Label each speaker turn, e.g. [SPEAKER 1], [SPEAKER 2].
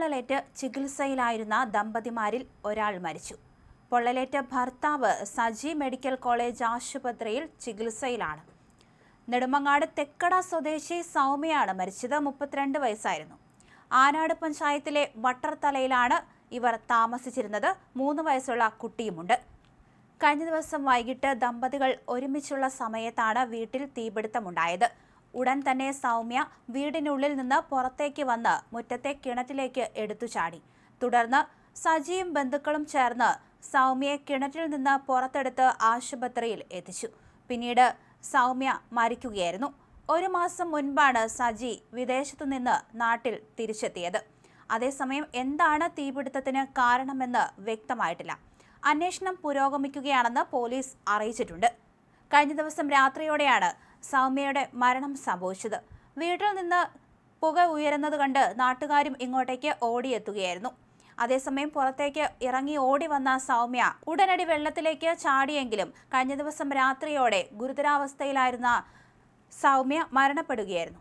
[SPEAKER 1] തീപ്പൊള്ളലേറ്റ് ചികിത്സയിലായിരുന്ന ദമ്പതിമാരിൽ ഒരാൾ മരിച്ചു. പൊള്ളലേറ്റ ഭർത്താവ് സജി മെഡിക്കൽ കോളേജ് ആശുപത്രിയിൽ ചികിത്സയിലാണ്. നെടുമങ്ങാട് തെക്കട സ്വദേശി സൗമ്യയാണ് മരിച്ചത്. 32 വയസ്സായിരുന്നു. ആനാട് പഞ്ചായത്തിലെ വട്ടർത്തലയിലാണ് ഇവർ താമസിച്ചിരുന്നത്. 3 വയസ്സുള്ള കുട്ടിയുമുണ്ട്. കഴിഞ്ഞ ദിവസം വൈകിട്ട് ദമ്പതികൾ ഒരുമിച്ചുള്ള സമയത്താണ് വീട്ടിൽ തീപിടുത്തമുണ്ടായത്. ഉടൻ തന്നെ സൗമ്യ വീടിനുള്ളിൽ നിന്ന് പുറത്തേക്ക് വന്ന് മുറ്റത്തെ കിണറ്റിലേക്ക് എടുത്തു ചാടി. തുടർന്ന് സജിയും ബന്ധുക്കളും ചേർന്ന് സൗമ്യയെ കിണറ്റിൽ നിന്ന് പുറത്തെടുത്ത് ആശുപത്രിയിൽ എത്തിച്ചു. പിന്നീട് സൗമ്യ മരിക്കുകയായിരുന്നു. 1 മാസം മുൻപാണ് സജി വിദേശത്തു നിന്ന് നാട്ടിൽ തിരിച്ചെത്തിയത്. അതേസമയം എന്താണ് തീപിടുത്തത്തിന് കാരണമെന്ന് വ്യക്തമായിട്ടില്ല. അന്വേഷണം പുരോഗമിക്കുകയാണെന്ന് പോലീസ് അറിയിച്ചിട്ടുണ്ട്. കഴിഞ്ഞ ദിവസം രാത്രിയോടെയാണ് സൗമ്യയുടെ മരണം സംഭവിച്ചത്. വീട്ടിൽ നിന്ന് പുക ഉയരുന്നത് കണ്ട് നാട്ടുകാരും ഇങ്ങോട്ടേക്ക് ഓടിയെത്തുകയായിരുന്നു. അതേസമയം പുറത്തേക്ക് ഇറങ്ങി ഓടി വന്ന സൗമ്യ ഉടനടി വെള്ളത്തിലേക്ക് ചാടിയെങ്കിലും കഴിഞ്ഞ ദിവസം രാത്രിയോടെ ഗുരുതരാവസ്ഥയിലായിരുന്ന സൗമ്യ മരണപ്പെടുകയായിരുന്നു.